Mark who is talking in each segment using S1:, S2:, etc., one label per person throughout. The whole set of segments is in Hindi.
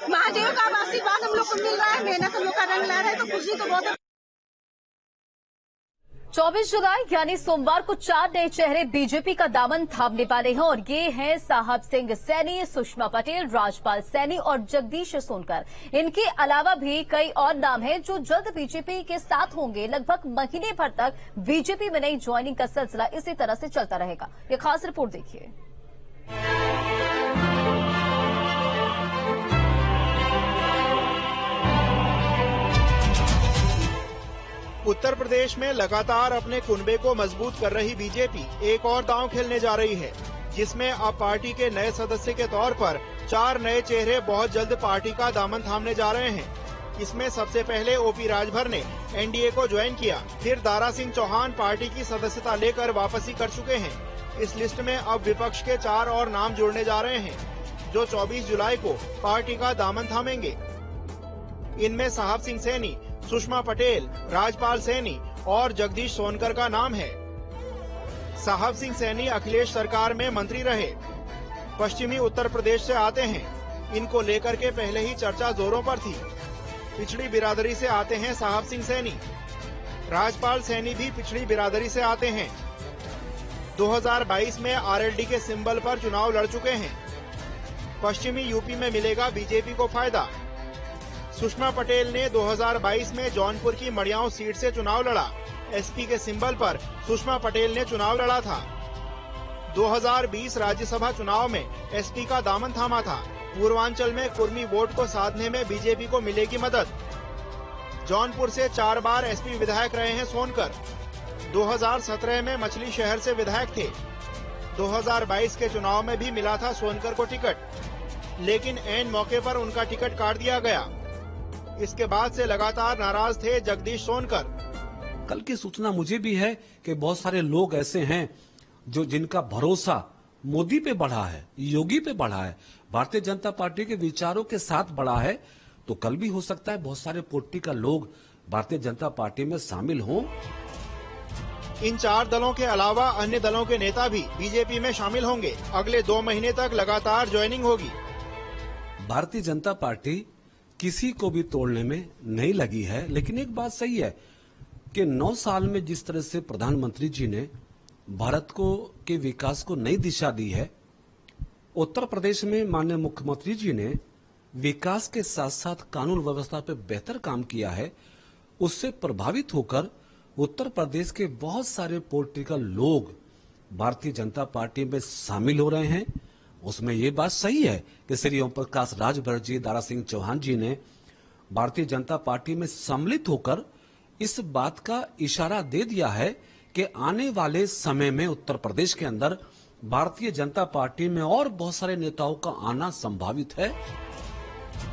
S1: महादेव का आशीर्वाद हम लोग को मिल रहा है, मेहनत हम लोग का रंग ला रहा है, तो खुशी तो बहुत है।
S2: 24 जुलाई यानी सोमवार को 4 नए चेहरे बीजेपी का दामन थामने वाले हैं और ये हैं साहब सिंह सैनी, सुषमा पटेल, राजपाल सैनी और जगदीश सोनकर। इनके अलावा भी कई और नाम हैं जो जल्द बीजेपी के साथ होंगे। लगभग महीने भर तक बीजेपी में नई ज्वाइनिंग का सिलसिला इसी तरह से चलता रहेगा। ये खास रिपोर्ट देखिए।
S3: उत्तर प्रदेश में लगातार अपने कुनबे को मजबूत कर रही बीजेपी एक और दांव खेलने जा रही है, जिसमें अब पार्टी के नए सदस्य के तौर पर 4 नए चेहरे बहुत जल्द पार्टी का दामन थामने जा रहे हैं। इसमें सबसे पहले ओपी राजभर ने एनडीए को ज्वाइन किया, फिर दारा सिंह चौहान पार्टी की सदस्यता लेकर वापसी कर चुके हैं। इस लिस्ट में अब विपक्ष के 4 और नाम जुड़ने जा रहे हैं, जो 24 जुलाई को पार्टी का दामन थामेंगे। इनमें साहब सिंह सैनी, सुषमा पटेल, राजपाल सैनी और जगदीश सोनकर का नाम है। साहब सिंह सैनी अखिलेश सरकार में मंत्री रहे, पश्चिमी उत्तर प्रदेश से आते हैं। इनको लेकर के पहले ही चर्चा जोरों पर थी। पिछड़ी बिरादरी से आते हैं साहब सिंह सैनी। राजपाल सैनी भी पिछड़ी बिरादरी से आते हैं। 2022 में आरएलडी के सिंबल पर चुनाव लड़ चुके हैं। पश्चिमी यूपी में मिलेगा बीजेपी को फायदा। सुषमा पटेल ने 2022 में जौनपुर की मड़ियाओं सीट से चुनाव लड़ा। एसपी के सिंबल पर सुषमा पटेल ने चुनाव लड़ा था। 2020 राज्यसभा चुनाव में एसपी का दामन थामा था। पूर्वांचल में कुर्मी वोट को साधने में बीजेपी को मिलेगी मदद। जौनपुर से 4 बार एसपी विधायक रहे हैं सोनकर। 2017 में मछली शहर से विधायक थे। 2022 के चुनाव में भी मिला था सोनकर को टिकट, लेकिन ऐन मौके पर उनका टिकट काट दिया गया। इसके बाद से लगातार नाराज थे जगदीश सोनकर।
S4: कल की सूचना मुझे भी है कि बहुत सारे लोग ऐसे हैं जो जिनका भरोसा मोदी पे बढ़ा है, योगी पे बढ़ा है, भारतीय जनता पार्टी के विचारों के साथ बढ़ा है। तो कल भी हो सकता है बहुत सारे पॉलिटिकल लोग भारतीय जनता पार्टी में शामिल हों।
S3: इन 4 दलों के अलावा अन्य दलों के नेता भी बीजेपी में शामिल होंगे। अगले 2 महीने तक लगातार ज्वाइनिंग होगी।
S4: भारतीय जनता पार्टी किसी को भी तोड़ने में नहीं लगी है, लेकिन एक बात सही है कि 9 साल में जिस तरह से प्रधानमंत्री जी ने भारत को के विकास को नई दिशा दी है, उत्तर प्रदेश में माननीय मुख्यमंत्री जी ने विकास के साथ साथ कानून व्यवस्था पर बेहतर काम किया है। उससे प्रभावित होकर उत्तर प्रदेश के बहुत सारे पॉलिटिकल लोग भारतीय जनता पार्टी में शामिल हो रहे हैं। उसमें ये बात सही है कि श्री ओम प्रकाश राजभर जी, दारा सिंह चौहान जी ने भारतीय जनता पार्टी में सम्मिलित होकर इस बात का इशारा दे दिया है कि आने वाले समय में उत्तर प्रदेश के अंदर भारतीय जनता पार्टी में और बहुत सारे नेताओं का आना संभावित है।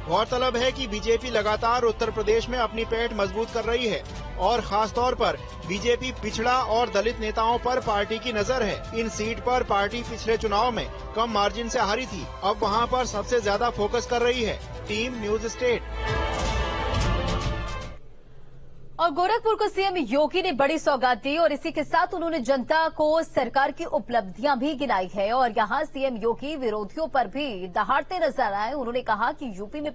S3: गौरतलब है कि बीजेपी लगातार उत्तर प्रदेश में अपनी पैठ मजबूत कर रही है और खास तौर पर बीजेपी पिछड़ा और दलित नेताओं पर पार्टी की नजर है। इन सीट पर पार्टी पिछले चुनाव में कम मार्जिन से हारी थी, अब वहां पर सबसे ज्यादा फोकस कर रही है। Team news state.
S2: और गोरखपुर को सीएम योगी ने बड़ी सौगात दी और इसी के साथ उन्होंने जनता को सरकार की उपलब्धियां भी गिनाई है और यहां सीएम योगी विरोधियों पर भी दहाड़ते नजर आए। उन्होंने कहा कि यूपी में